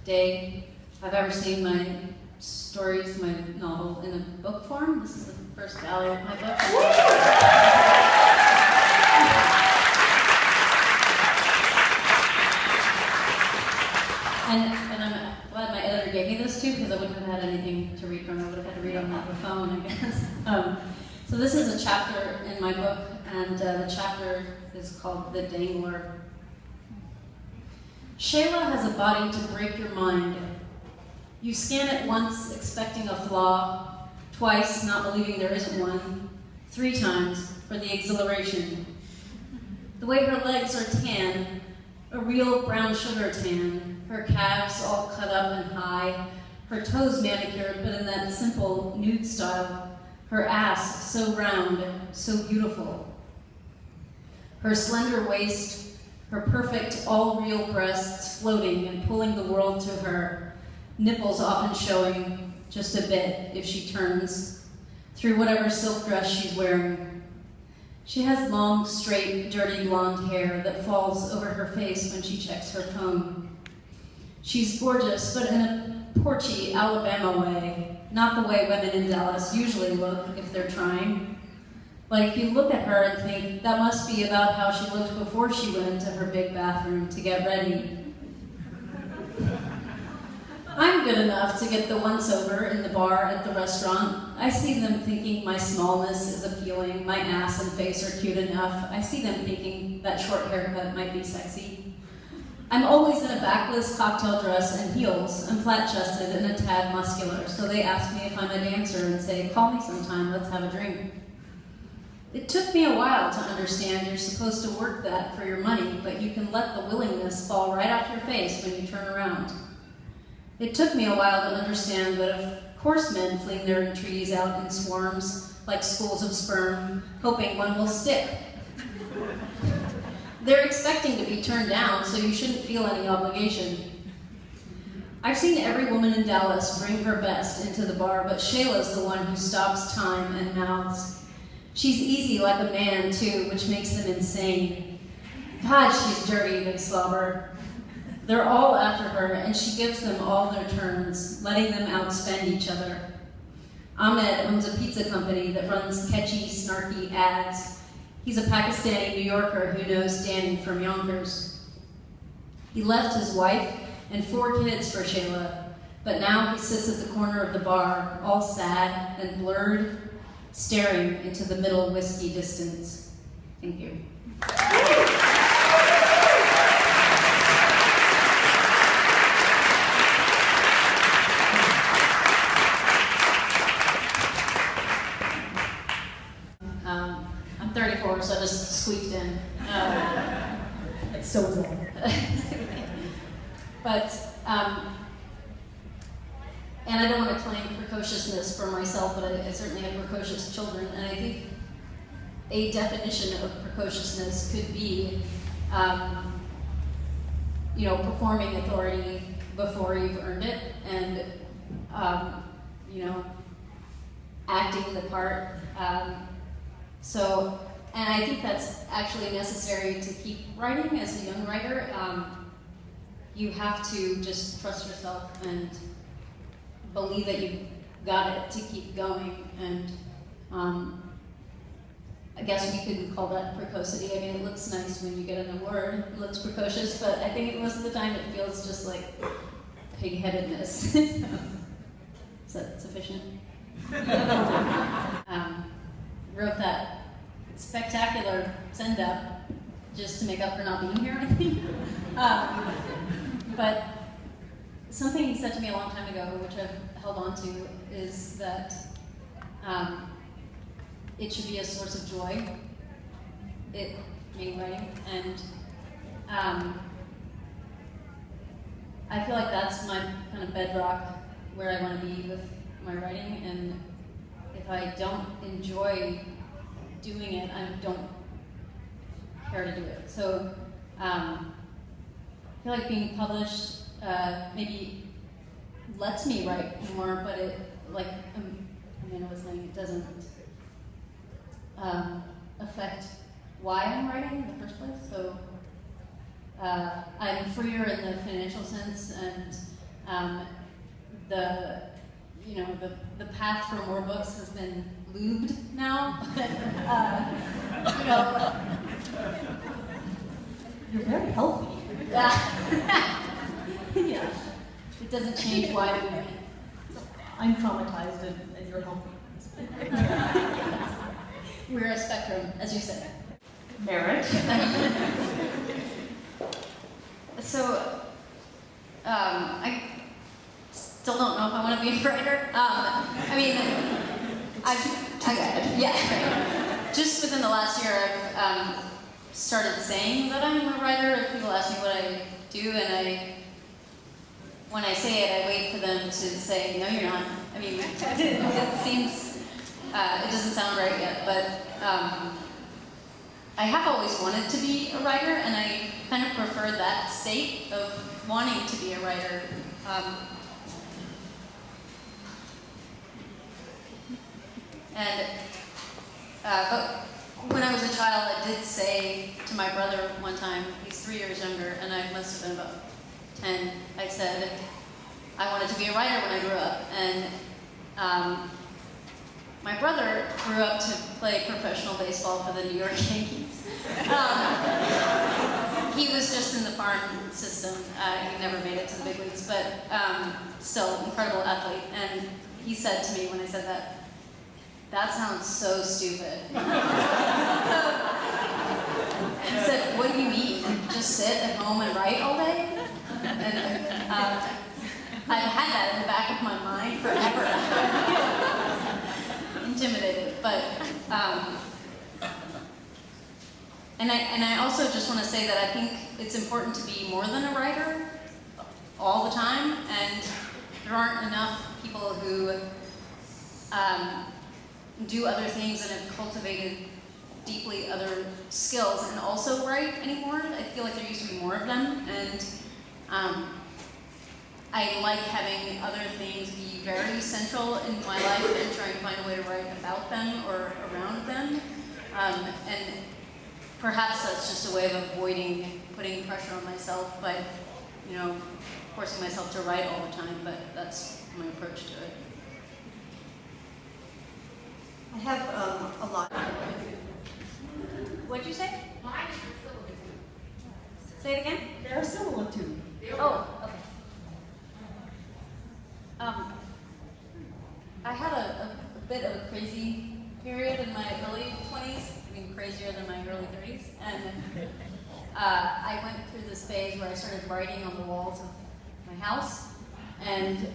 day I've ever seen my stories, my novel, in a book form. This is the first gallery of my book. And I'm glad my editor gave me this too, because I wouldn't have had anything to read from. I would have had to read on the phone, I guess. So this is a chapter in my book, and the chapter is called The Dangler. Shayla has a body to break your mind. You scan it once, expecting a flaw, twice, not believing there isn't one, 3 times for the exhilaration. The way her legs are tan, a real brown sugar tan, her calves all cut up and high, her toes manicured, but in that simple nude style, her ass so round, so beautiful. Her slender waist, her perfect, all-real breasts floating and pulling the world to her, nipples often showing just a bit if she turns, through whatever silk dress she's wearing. She has long, straight, dirty blonde hair that falls over her face when she checks her phone. She's gorgeous, but in a porchy Alabama way, not the way women in Dallas usually look if they're trying. Like, you look at her and think, that must be about how she looked before she went into her big bathroom to get ready. I'm good enough to get the once-over in the bar at the restaurant. I see them thinking my smallness is appealing, my ass and face are cute enough. I see them thinking that short haircut might be sexy. I'm always in a backless cocktail dress and heels. I'm flat-chested and a tad muscular, so they ask me if I'm a dancer and say, call me sometime, let's have a drink. It took me a while to understand you're supposed to work that for your money, but you can let the willingness fall right off your face when you turn around. It took me a while to understand that of course men fling their entreaties out in swarms, like schools of sperm, hoping one will stick. They're expecting to be turned down, so you shouldn't feel any obligation. I've seen every woman in Dallas bring her best into the bar, but Shayla's the one who stops time and mouths. She's easy like a man, too, which makes them insane. God, she's dirty, they slobber. They're all after her, and she gives them all their turns, letting them outspend each other. Ahmed owns a pizza company that runs catchy, snarky ads. He's a Pakistani New Yorker who knows Danny from Yonkers. He left his wife and 4 kids for Shayla, but now he sits at the corner of the bar, all sad and blurred, staring into the middle whiskey distance. Thank you. I'm 34, so I just squeaked in. So was I. But, and I don't want to claim precociousness for myself, but I certainly have precocious children, and I think a definition of precociousness could be, performing authority before you've earned it, and, acting the part. And I think that's actually necessary to keep writing as a young writer. You have to just trust yourself and believe that you've got it to keep going. And I guess we could call that precocity. I mean, it looks nice when you get an award. It looks precocious, but I think most of the time it feels just like pig-headedness. Is that sufficient? Wrote that spectacular send-up just to make up for not being here, I think. But something he said to me a long time ago, which I've held on to, is that it should be a source of joy, me writing, and I feel like that's my kind of bedrock where I want to be with my writing, and if I don't enjoy doing it, I don't care to do it. So I feel like being published maybe lets me write more, but it, like, I was saying, it doesn't affect why I'm writing in the first place. So I'm freer in the financial sense, and The path for more books has been lubed now, but You're very healthy. yeah, it doesn't change why we read. I'm traumatized and you're healthy. We're a spectrum, as you said. Merritt. So, I still don't know if I want to be a writer. Just within the last year, I've started saying that I'm a writer. People ask me what I do, and when I say it, I wait for them to say, no, you're not. I mean, it seems, it doesn't sound right yet, but I have always wanted to be a writer, and I kind of prefer that state of wanting to be a writer. But when I was a child, I did say to my brother one time, he's 3 years younger, and I must have been about 10, I said, I wanted to be a writer when I grew up. And my brother grew up to play professional baseball for the New York Yankees. He was just in the farm system. He never made it to the big leagues, but still, incredible athlete. And he said to me when I said that, that sounds so stupid. He said, what do you mean? Just sit at home and write all day? And I've had that in the back of my mind forever. Intimidated, but and I also just want to say that I think it's important to be more than a writer all the time, and there aren't enough people who do other things and have cultivated deeply other skills and also write anymore. I feel like there used to be more of them, and I like having other things be very central in my life and trying to find a way to write about them or around them. And perhaps that's just a way of avoiding putting pressure on myself by, forcing myself to write all the time, but that's my approach to it. I have a lot. What'd you say? Say it again? They're similar too. Oh, okay. I had a bit of a crazy period in my early 20s, I mean crazier than my early 30s, and I went through this phase where I started writing on the walls of my house, and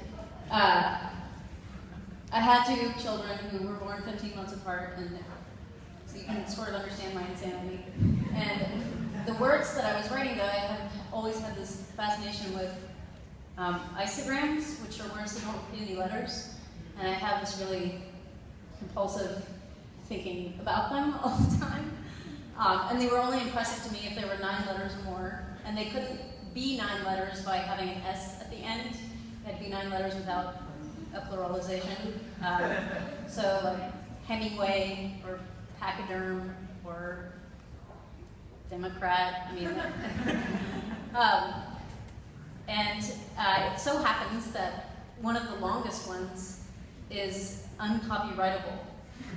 I had 2 children who were born 15 months apart, and so you can sort of understand my insanity. And the words that I was writing, though, I have always had this fascination with isograms, which are words that don't repeat any letters, and I have this really compulsive thinking about them all the time. And they were only impressive to me if they were 9 letters or more, and they couldn't be 9 letters by having an S at the end. They had to be 9 letters without a pluralization. So like Hemingway or pachyderm or Democrat, and it so happens that one of the longest ones is uncopyrightable.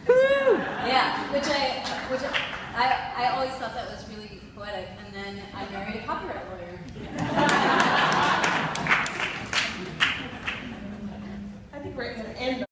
Yeah, which I always thought that was really poetic, and then I married a copyright lawyer.